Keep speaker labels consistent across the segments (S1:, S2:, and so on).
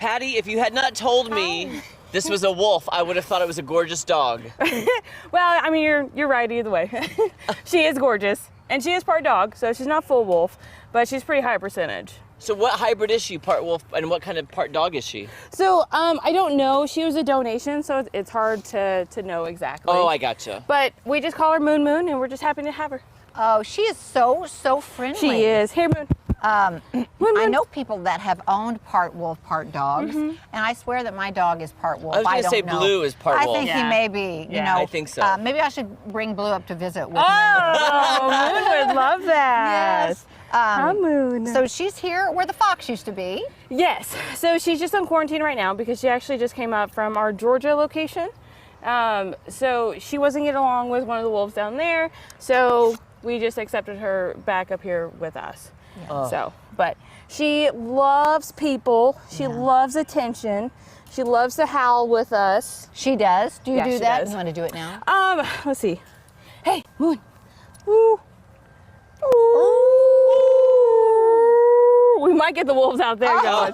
S1: Patty, if you had not told me this was a wolf, I would have thought it was a gorgeous dog.
S2: Well, I mean, you're right either way. She is gorgeous, and she is part dog, so she's not full wolf, but she's pretty high percentage.
S1: So what hybrid is she, part wolf, and what kind of part dog is she?
S2: So I don't know. She was a donation, so it's hard to know exactly.
S1: Oh, I gotcha.
S2: But we just call her Moon Moon, and we're just happy to have her.
S3: Oh, she is so friendly.
S2: She is. Here, Moon.
S3: I know people that have owned part wolf, part dogs, and I swear that my dog is part wolf.
S1: I was going to
S3: don't
S1: say
S3: know.
S1: Blue is part wolf.
S3: I think he may be. You know,
S1: I think so.
S3: Maybe I should bring Blue up to visit with me.
S2: Oh, Moon would love that.
S3: Yes.
S2: Hi, Moon.
S3: So she's here where the fox used to be.
S2: Yes. So she's just on quarantine right now because she actually just came up from our Georgia location. So she wasn't getting along with one of the wolves down there. So we just accepted her back up here with us.
S1: Oh.
S2: So, but she loves people. She loves attention. She loves to howl with us.
S3: She does. Do you
S2: Yeah,
S3: do
S2: she
S3: that?
S2: does.
S3: You want to do it now?
S2: Let's see. Hey, Moon. Ooh. Ooh. We might get the wolves out there going.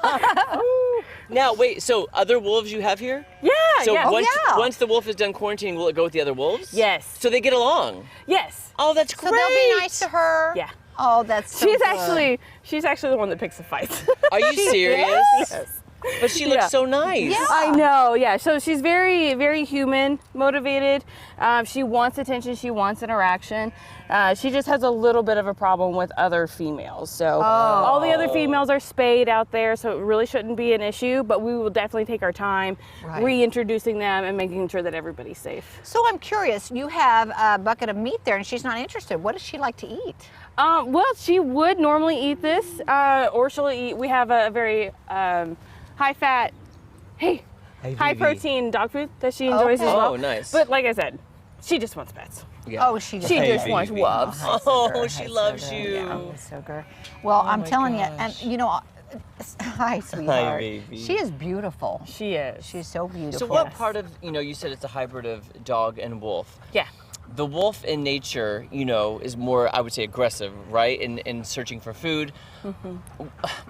S1: Now, wait, so other wolves you have here?
S2: Yeah,
S1: So
S2: yeah.
S1: once the wolf is done quarantining, will it go with the other wolves?
S2: Yes.
S1: So they get along?
S2: Yes.
S1: Oh, that's
S3: So
S1: great.
S3: they'll be nice to her.
S2: Yeah.
S3: Oh, that's so
S2: She's
S3: good.
S2: actually the one that picks the fights.
S1: Are you serious?
S2: Yes.
S1: But she looks
S2: Yeah.
S1: so nice.
S3: Yeah.
S2: I know, yeah. So she's very, very human motivated. She wants attention. She wants interaction. She just has a little bit of a problem with other females. So all the other females are spayed out there, so it really shouldn't be an issue. But we will definitely take our time reintroducing them and making sure that everybody's safe.
S3: So I'm curious, you have a bucket of meat there and she's not interested. What does she like to eat?
S2: Well, she would normally eat this, or she'll eat. We have a very high-fat, high-protein dog food that she enjoys as well.
S1: Oh, nice.
S2: But like I said, she just wants pets.
S1: Yeah.
S3: Oh, she just
S2: She
S1: Hey,
S2: just wants
S1: baby.
S2: loves.
S1: Oh, she loves you.
S3: Oh, so good. Well, I'm telling you, and you know, hi, sweetheart.
S1: baby.
S3: She is beautiful.
S2: She is.
S3: She's so beautiful.
S1: So what part of, you said it's a hybrid of dog and wolf.
S2: Yeah.
S1: The wolf in nature, is more, I would say, aggressive, right? In searching for food.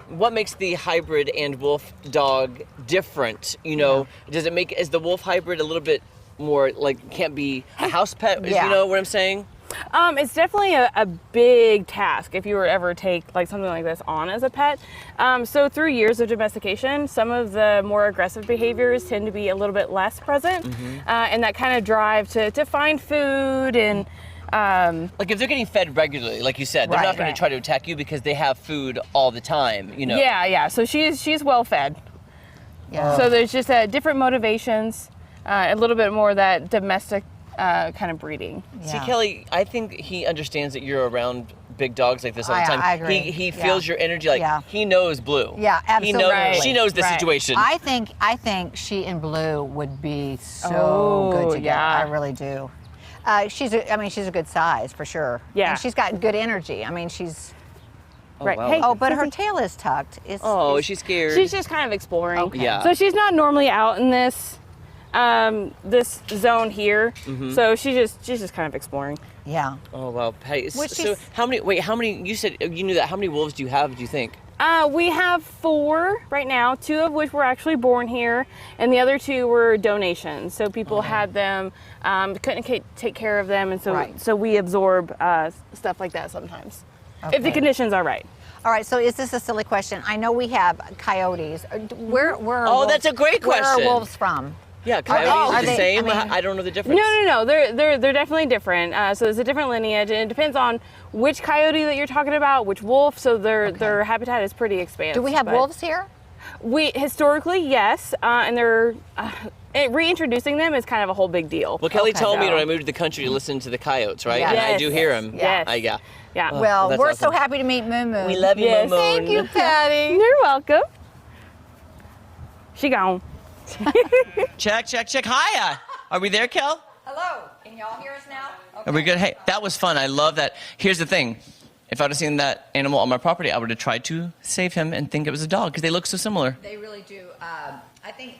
S1: What makes the hybrid and wolf dog different? Does it make, is the wolf hybrid a little bit more like, can't be a house pet?
S3: Yeah.
S1: You know what I'm saying?
S2: It's definitely a big task if you were to ever take like something like this on as a pet. So through years of domestication, some of the more aggressive behaviors tend to be a little bit less present, and that kind of drive to find food and.
S1: Like if they're getting fed regularly, like you said, they're not going to try to attack you because they have food all the time.
S2: Yeah. So she's well fed.
S3: Yeah.
S2: So there's just different motivations, a little bit more of that domestic kind of breeding.
S1: See, Kelly, I think he understands that you're around big dogs like this all the time.
S3: I agree.
S1: He feels your energy. Like he knows Blue.
S3: Yeah, absolutely.
S1: She knows the situation.
S3: I think she and Blue would be so good together.
S2: yeah.
S3: I really do. She's a good size for sure.
S2: Yeah.
S3: And she's got good energy. I mean, she's.
S2: Right.
S1: wow.
S2: Hey,
S3: Oh, but her tail is tucked.
S1: She's scared.
S2: she's just kind of exploring.
S3: Okay.
S1: Yeah.
S2: So she's not normally out in this zone here. So she's just kind of exploring.
S3: Yeah.
S1: Oh wow. Hey,
S3: Which
S1: so
S3: is-
S1: how many, you said you knew that, how many wolves do you have, do you think?
S2: We have 4 right now, 2 of which were actually born here, and the other 2 were donations. So people had them, couldn't take care of them, and so we absorb stuff like that sometimes, if the conditions are right.
S3: All right. So is this a silly question? I know we have coyotes. Where are
S1: Oh,
S3: wolves,
S1: that's a great
S3: Where
S1: question.
S3: are wolves from?
S1: Yeah, coyotes
S3: are
S1: are the
S3: they-
S1: same.
S3: I mean-
S1: I don't know the difference.
S2: No. They're definitely different. So it's a different lineage, and it depends on which coyote that you're talking about, which wolf. So their habitat is pretty expansive.
S3: Do we have
S2: but
S3: wolves here?
S2: We historically, yes, and they're reintroducing them is kind of a whole big deal.
S1: Well, Kelly told me
S2: So-
S1: when I moved to the country to listen to the coyotes, right?
S3: Yes.
S1: And I do hear them.
S2: Yes.
S1: Yeah.
S2: Yeah.
S3: Well,
S1: that's
S3: we're so
S1: awesome.
S3: happy to meet Moon Moon.
S1: We love you,
S2: Yes.
S1: Moon Moon.
S3: Thank you, Patty.
S2: You're welcome. She gone.
S1: Check. Hiya. Are we there, Kel?
S3: Hello. Can y'all hear us now?
S1: Are we good? Hey, that was fun. I love that. Here's the thing. If I would have seen that animal on my property, I would have tried to save him and think it was a dog because they look so similar.
S3: They really do. I think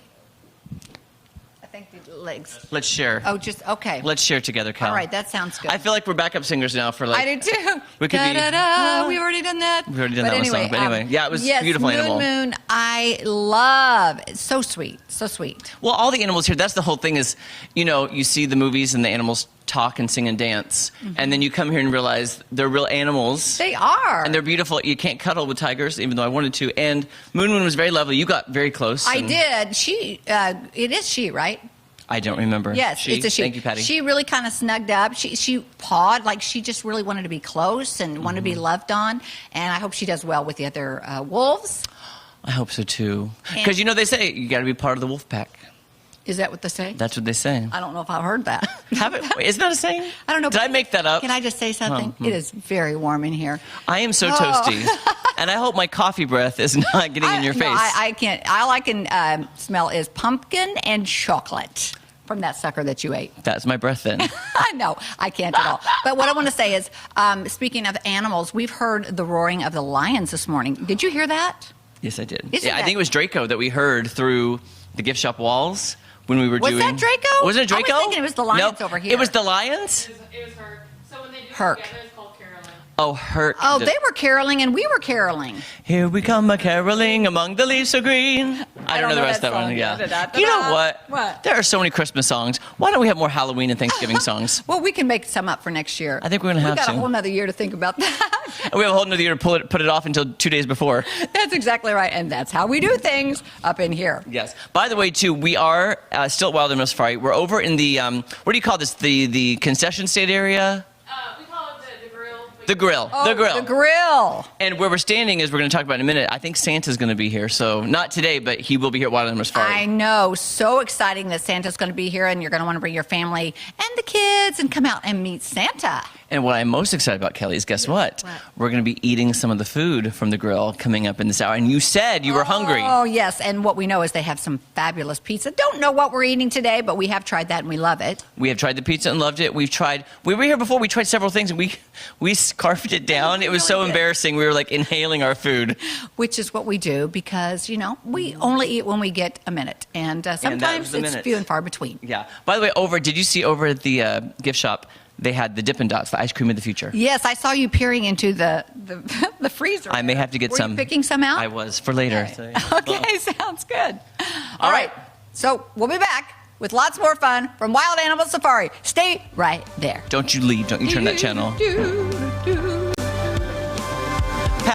S3: think the legs.
S1: Let's share.
S3: Oh, just okay.
S1: Let's share together, Cal.
S3: All right, that sounds good.
S1: I feel like we're backup singers now for like.
S3: I do too.
S1: We could be.
S3: We've already done that.
S1: We've already done that song. But anyway, yeah, it was beautiful animal.
S3: Moon, I love. It's so sweet, so sweet.
S1: Well, all the animals here. That's the whole thing. Is you see the movies and the animals talk and sing and dance, and then you come here and realize they're real animals.
S3: They are,
S1: and they're beautiful. You can't cuddle with tigers, even though I wanted to. And Moon was very lovely. You got very close.
S3: I did. She, it is she, right?
S1: I don't remember.
S3: Yes, it's a she.
S1: Thank you, Patty.
S3: She really kind of snugged up. She pawed, like she just really wanted to be close and wanted to be loved on. And I hope she does well with the other wolves.
S1: I hope so too. Because they say you got to be part of the wolf pack.
S3: Is that what they say?
S1: That's what they say.
S3: I don't know if I've heard that.
S1: Isn't that a saying?
S3: I don't know.
S1: Did I make that up?
S3: Can I just say something? It is very warm in here.
S1: I am so toasty. And I hope my coffee breath is not getting in your face.
S3: No, I can't. All I can smell is pumpkin and chocolate from that sucker that you ate.
S1: That's my breath then.
S3: I know. I can't at all. But what I want to say is, speaking of animals, we've heard the roaring of the lions this morning. Did you hear that?
S1: Yes, I did.
S3: I
S1: think it was Draco that we heard through the gift shop walls. When we were doing...
S3: Was that Draco?
S1: Was it Draco?
S3: I was thinking it was the lions over here.
S1: It was the lions?
S2: It was Herc. So when they do it
S3: Herc.
S2: together, it's called caroling.
S1: Oh, Herc.
S3: Oh, they were caroling and we were caroling.
S1: Here we come a-caroling among the leaves so green. I don't know the rest of that one. Yeah. You know what?
S3: What?
S1: There are so many Christmas songs. Why don't we have more Halloween and Thanksgiving songs?
S3: Well, we can make some up for next year.
S1: I think we're going to have to.
S3: We've got a whole nother year to think about that.
S1: And we have a whole nother year to put it off until 2 days before.
S3: That's exactly right. And that's how we do things up in here.
S1: Yes. By the way, too, we are still at Wild Animal Safari. We're over in the, what do you call this, the concession stand area?
S2: We call it the grill.
S1: The grill.
S3: Oh,
S1: the grill.
S3: The grill.
S1: And where we're standing is we're going to talk about in a minute. I think Santa's going to be here. So not today, but he will be here at Wild Animal Safari.
S3: I know. So exciting that Santa's going to be here and you're going to want to bring your family and the kids and come out and meet Santa.
S1: And what I'm most excited about, Kelly, is guess what? We're going to be eating some of the food from the grill coming up in this hour. And you said you were hungry.
S3: Oh, yes. And what we know is they have some fabulous pizza. Don't know what we're eating today, but we have tried that and we love it.
S1: We have tried the pizza and loved it. We were here before. We tried several things and we scarfed it down. It was so embarrassing. We were like inhaling our food.
S3: Which is what we do because, we only eat when we get a minute. And sometimes it's few and far between.
S1: Yeah. By the way, did you see over at the gift shop, they had the Dippin' Dots, the ice cream of the future.
S3: Yes, I saw you peering into the freezer.
S1: I may have to get some.
S3: Were you picking some out?
S1: I was, for later.
S3: Okay, okay, sounds good. All right, so we'll be back with lots more fun from Wild Animal Safari. Stay right there.
S1: Don't you leave. Don't you turn that channel.